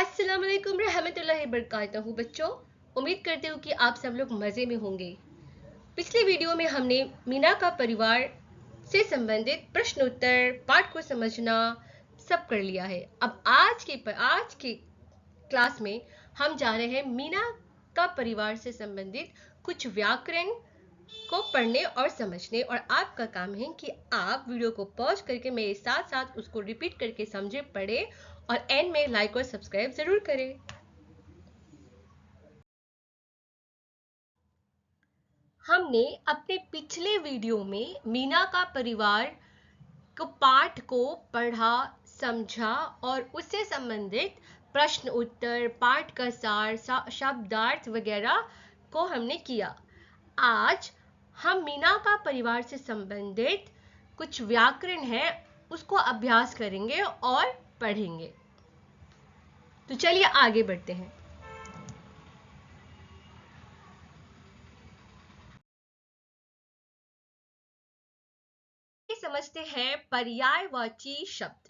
अस्सलाम वालेकुम रहमतुल्लाहि बरकातहू। बच्चों, उम्मीद करते हूँ कि आप सब लोग मज़े में होंगे। पिछले वीडियो में हमने मीना का परिवार से संबंधित प्रश्न उत्तर पाठ को समझना सब कर लिया है। अब आज के क्लास में हम जा रहे हैं मीना का परिवार से संबंधित कुछ व्याकरण को पढ़ने और समझने, और आपका काम है कि आप वीडियो को पॉज करके मेरे साथ साथ उसको रिपीट करके समझे, पढ़े और एंड में लाइक और सब्सक्राइब जरूर करें। हमने अपने पिछले वीडियो में मीना का परिवार को पाठ को पढ़ा, समझा और उससे संबंधित प्रश्न उत्तर, पाठ का सार, शब्दार्थ वगैरह को हमने किया। आज हम मीना का परिवार से संबंधित कुछ व्याकरण है उसको अभ्यास करेंगे और पढ़ेंगे। तो चलिए आगे बढ़ते हैं। समझते हैं पर्यायवाची शब्द।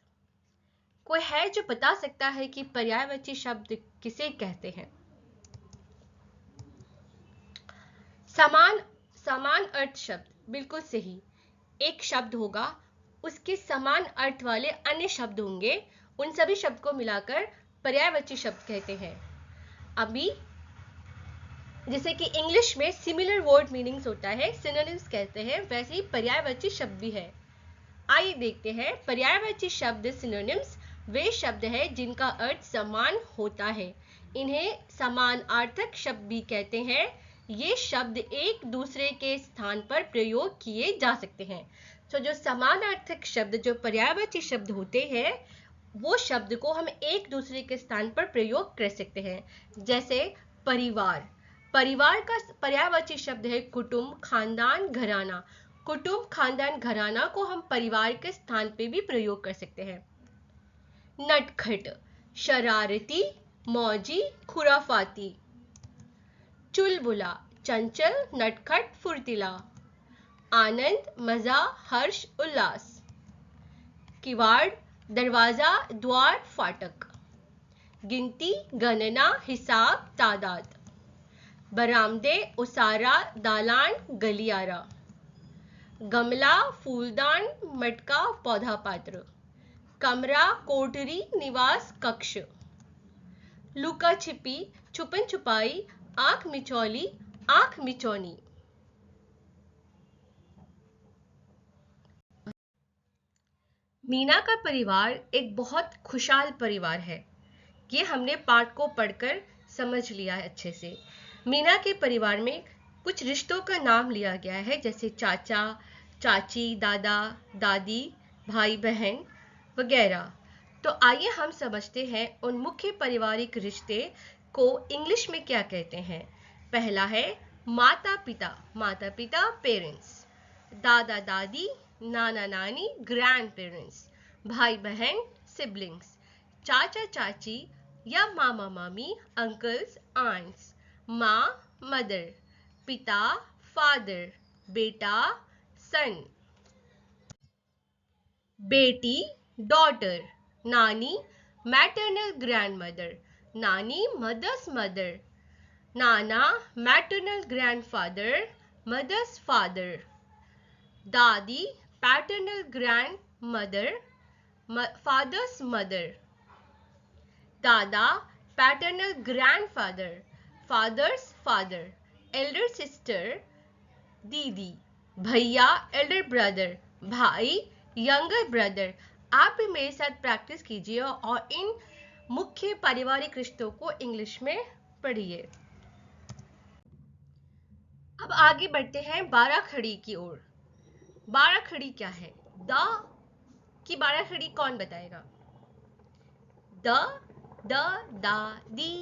कोई है जो बता सकता है कि पर्यायवाची शब्द किसे कहते हैं? समान अर्थ शब्द, बिल्कुल सही। एक शब्द होगा, उसके समान अर्थ वाले अन्य शब्द होंगे, उन सभी शब्द को मिलाकर पर्यायवाची शब्द कहते हैं। अभी जैसे कि इंग्लिश में सिमिलर वर्ड मीनिंग्स होता है, सिनोनिम्स कहते हैं, वैसे ही पर्यायवाची शब्द भी है। आइए देखते हैं। पर्यायवाची शब्द सिनोनिम्स वे शब्द हैं जिनका अर्थ समान होता है। इन्हें समानार्थक शब्द भी कहते हैं। ये शब्द एक दूसरे के स्थान पर प्रयोग किए जा सकते हैं। तो जो समानार्थक शब्द, जो पर्यायवाची शब्द होते हैं, वो शब्द को हम एक दूसरे के स्थान पर प्रयोग कर सकते हैं। जैसे परिवार, परिवार का पर्यायवाची शब्द है कुटुंब, खानदान, घराना। कुटुंब, खानदान, घराना को हम परिवार के स्थान पे भी प्रयोग कर सकते हैं। नटखट, शरारती, मौजी, खुराफाती। चुलबुला, चंचल, नटखट, फुर्तीला। आनंद, मजा, हर्ष, उल्लास। किवाड़, दरवाजा, द्वार, फाटक। गिनती, गणना, हिसाब, तादाद। बरामदे, उसारा, दालान, गलियारा। गमला, फूलदान, मटका, पौधा पात्र। कमरा, कोठरी, निवास, कक्ष। लुका छिपी, छुपन छुपाई, आंख मिचौली, आंख मिचौनी। मीना का परिवार एक बहुत खुशहाल परिवार है। ये हमने पाठ को पढ़कर समझ लिया है अच्छे से। मीना के परिवार में कुछ रिश्तों का नाम लिया गया है, जैसे चाचा, चाची, दादा, दादी, भाई बहन वगैरह। तो आइए हम समझते हैं उन मुख्य पारिवारिक रिश्ते को इंग्लिश में क्या कहते हैं। पहला है माता पिता, माता पिता पेरेंट्स। दादा दादी, नाना नानी ग्रैंड पेरेंट्स। भाई बहन सिबलिंग्स। चाचा चाची या मामा मामी अंकल्स आंट्स। माँ मदर। पिता फादर। बेटा सन। बेटी डॉटर। नानी मैटरनल ग्रैंडमदर, नानी मदर्स मदर। नाना मैटरनल ग्रैंडफादर, मदर्स फादर। दादी paternal grand mother, father's mother. दादा paternal grandfather, father's father. Elder sister दीदी। भैया एल्डर ब्रदर, भाई यंगर ब्रदर। आप भी मेरे साथ प्रैक्टिस कीजिए और इन मुख्य पारिवारिक रिश्तों को इंग्लिश में पढ़िए। अब आगे बढ़ते हैं 12 खड़ी की ओर। 12 खड़ी क्या है? द की 12 खड़ी कौन बताएगा? द, दा, दी,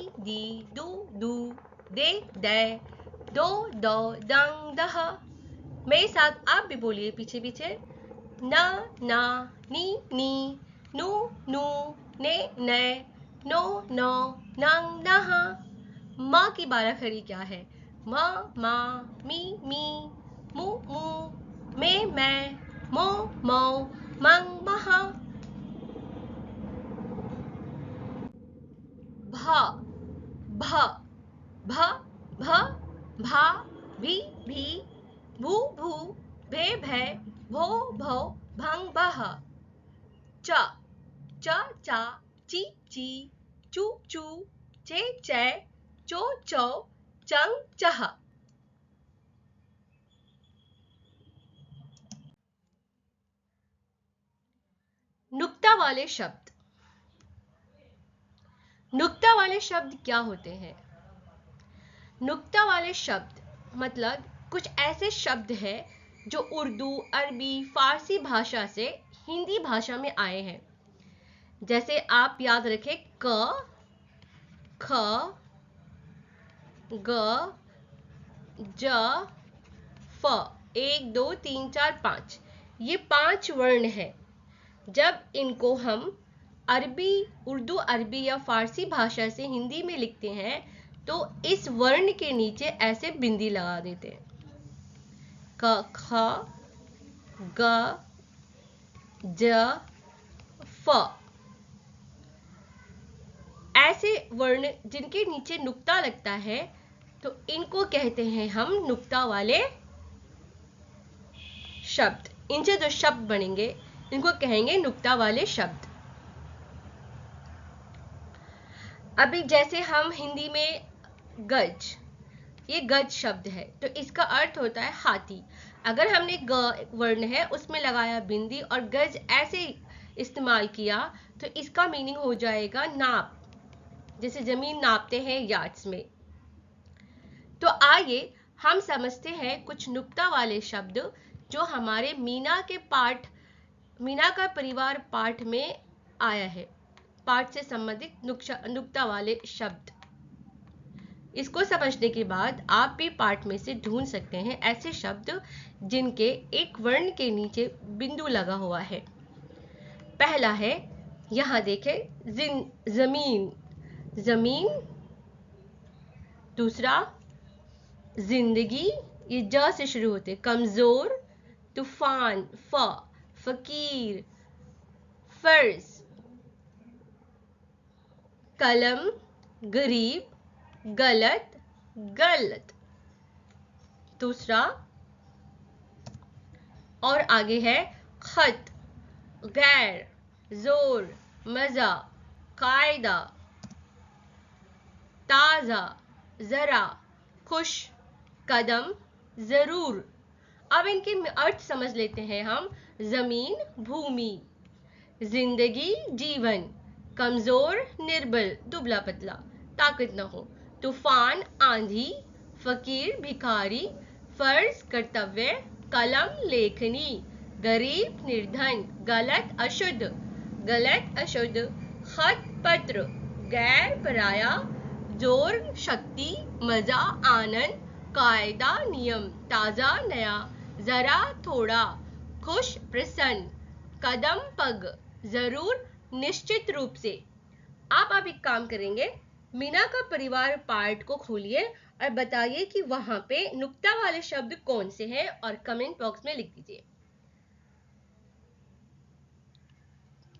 दू, दे, दो, दंग, दह। मेरे साथ आप भी बोलिए पीछे पीछे। न, ना, नी, नू, ने, नो, नंग, नह। माँ की 12 खड़ी क्या है? म, मा, मी, मू, मैं, मो, मंग, महा। भी भी, भू भू, भे भै, भो भौ, भंग भह, च च चा, ची ची, चू चू, चे चै, चो चौ, चंग चह। नुक्ता वाले शब्द। नुक्ता वाले शब्द क्या होते हैं? नुक्ता वाले शब्द मतलब कुछ ऐसे शब्द हैं जो उर्दू, अरबी, फारसी भाषा से हिंदी भाषा में आए हैं। जैसे आप याद रखें, क, ख, ग, ज, फ, 1 2 3 4 5, ये 5 वर्ण हैं। जब इनको हम अरबी, उर्दू, अरबी या फारसी भाषा से हिंदी में लिखते हैं तो इस वर्ण के नीचे ऐसे बिंदी लगा देते हैं। क, ख, ग, ज, फ, ऐसे वर्ण जिनके नीचे नुक्ता लगता है तो इनको कहते हैं हम नुक्ता वाले शब्द। इनसे जो शब्द बनेंगे इनको कहेंगे नुक्ता वाले शब्द। अभी जैसे हम हिंदी में गज, ये गज शब्द है तो इसका अर्थ होता है हाथी। अगर हमने ग वर्ण है उसमें लगाया बिंदी और गज ऐसे इस्तेमाल किया तो इसका मीनिंग हो जाएगा नाप, जैसे जमीन नापते हैं यार्ड्स में। तो आइए हम समझते हैं कुछ नुक्ता वाले शब्द जो हमारे मीना के पाठ, मीना का परिवार पाठ में आया है। पाठ से संबंधित नुक्ता वाले शब्द। इसको समझने के बाद आप भी पाठ में से ढूंढ सकते हैं ऐसे शब्द जिनके एक वर्ण के नीचे बिंदु लगा हुआ है। पहला है, यहां देखें, जमीन, जमीन। दूसरा, जिंदगी, ये ज से शुरू होते। कमजोर, तूफान, फ, फकीर, फर्ज, कलम, गरीब, गलत, गलत। दूसरा और आगे है, खत, गैर, जोर, मजा, कायदा, ताजा, जरा, खुश, कदम, जरूर। अब इनके अर्थ समझ लेते हैं हम। जमीन, भूमि, जिंदगी, जीवन, कमजोर, निर्बल, दुबला पतला, ताकत न हो, तूफान, आंधी, फकीर, भिखारी, फर्ज, कर्तव्य, कलम, लेखनी, गरीब, निर्धन, गलत, अशुद्ध, गलत, अशुद्ध, खत, पत्र, गैर, पराया, जोर, शक्ति, मजा, आनंद, कायदा, नियम, ताजा, नया, जरा, थोड़ा, खुश, प्रसन्न, कदम, पग, जरूर, निश्चित रूप से। आप अब एक काम करेंगे, मीना का परिवार पार्ट को खोलिए और बताइए कि वहां पे नुक्ता वाले शब्द कौन से हैं और कमेंट बॉक्स में लिख दीजिए।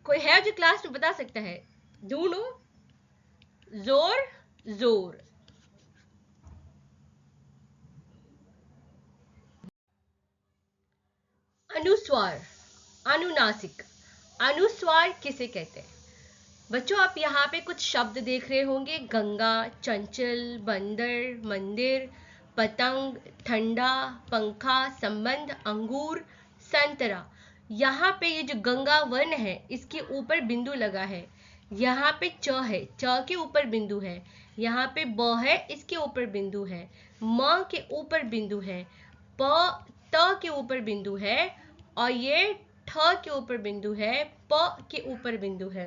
कोई है जो क्लास में बता सकता है? ढूंढो। जोर, जोर। अनुस्वार, अनुनासिक। अनुस्वार किसे कहते हैं? बच्चों आप यहाँ पे कुछ शब्द देख रहे होंगे, गंगा, चंचल, बंदर, मंदिर, पतंग, ठंडा, पंखा, संबंध, अंगूर, संतरा। यहाँ पे ये जो गंगा वर्ण है इसके ऊपर बिंदु लगा है। यहाँ पे च है, च के ऊपर बिंदु है। यहाँ पे ब है, इसके ऊपर बिंदु है। म के ऊपर बिंदु है। प, त के ऊपर बिंदु है और ये ठ के ऊपर बिंदु है, प के ऊपर बिंदु है।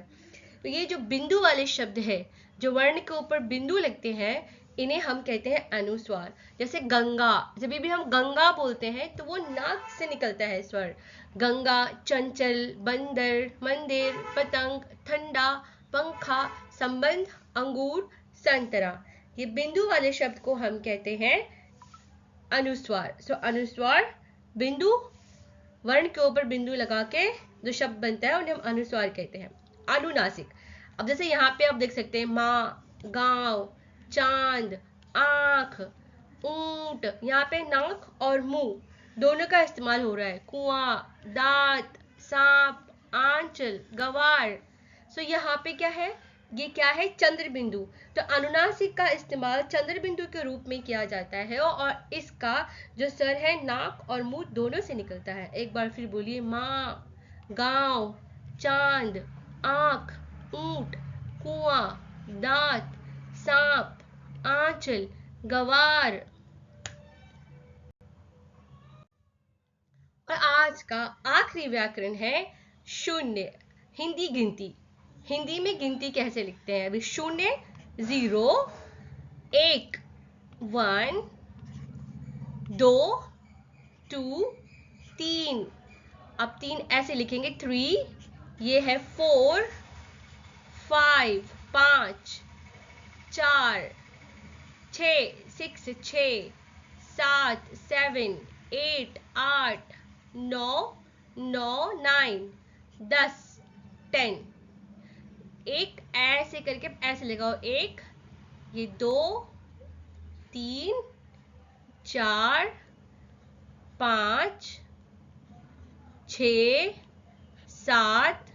तो ये जो बिंदु वाले शब्द है, जो वर्ण के ऊपर बिंदु लगते हैं, इन्हें हम कहते हैं अनुस्वार। जैसे गंगा, जब भी हम गंगा बोलते हैं तो वो नाक से निकलता है स्वर। गंगा, चंचल, बंदर, मंदिर, पतंग, ठंडा, पंखा, संबंध, अंगूर, संतरा। ये बिंदु वाले शब्द को हम कहते हैं अनुस्वार। सो अनुस्वार, बिंदु, वर्ण के ऊपर बिंदु लगा के जो शब्द बनता है उन्हें हम अनुस्वार कहते हैं। अनुनासिक, अब जैसे यहाँ पे आप देख सकते हैं, माँ, गांव, चांद, आंख, ऊंट, यहाँ पे नाक और मुंह दोनों का इस्तेमाल हो रहा है। कुआं, दांत, सांप, आंचल, गवार। सो यहाँ पे क्या है, ये क्या है, चंद्र बिंदु। तो अनुनासिक का इस्तेमाल चंद्र बिंदु के रूप में किया जाता है और इसका जो सर है नाक और मुंह दोनों से निकलता है। एक बार फिर बोलिए, माँ, गांव, चांद, आंख, ऊंट, कुआं, दांत, सांप, आंचल, गवार। और आज का आखिरी व्याकरण है शून्य, हिंदी गिनती। हिंदी में गिनती कैसे लिखते हैं? अभी शून्य, 0, 1, 1, 2, 2, 3। अब 3 ऐसे लिखेंगे, 3, ये है 4, 5, 5, 4, 6, 6, 6, 7, 7, 8, 8, 9, 9, 9, 10, 10। एक ऐसे करके ऐसे लगाओ, 1, ये 2, 3, 4, 5, 6, 7,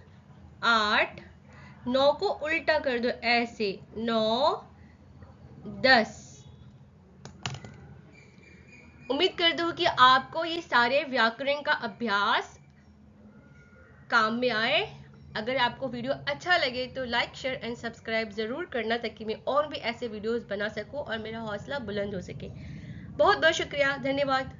8, 9 को उल्टा कर दो ऐसे, 9, 10। उम्मीद करती हूँ कि आपको ये सारे व्याकरण का अभ्यास काम में आए। अगर आपको वीडियो अच्छा लगे तो लाइक, शेयर एंड सब्सक्राइब जरूर करना, ताकि मैं और भी ऐसे वीडियोस बना सकूं और मेरा हौसला बुलंद हो सके। बहुत बहुत शुक्रिया, धन्यवाद।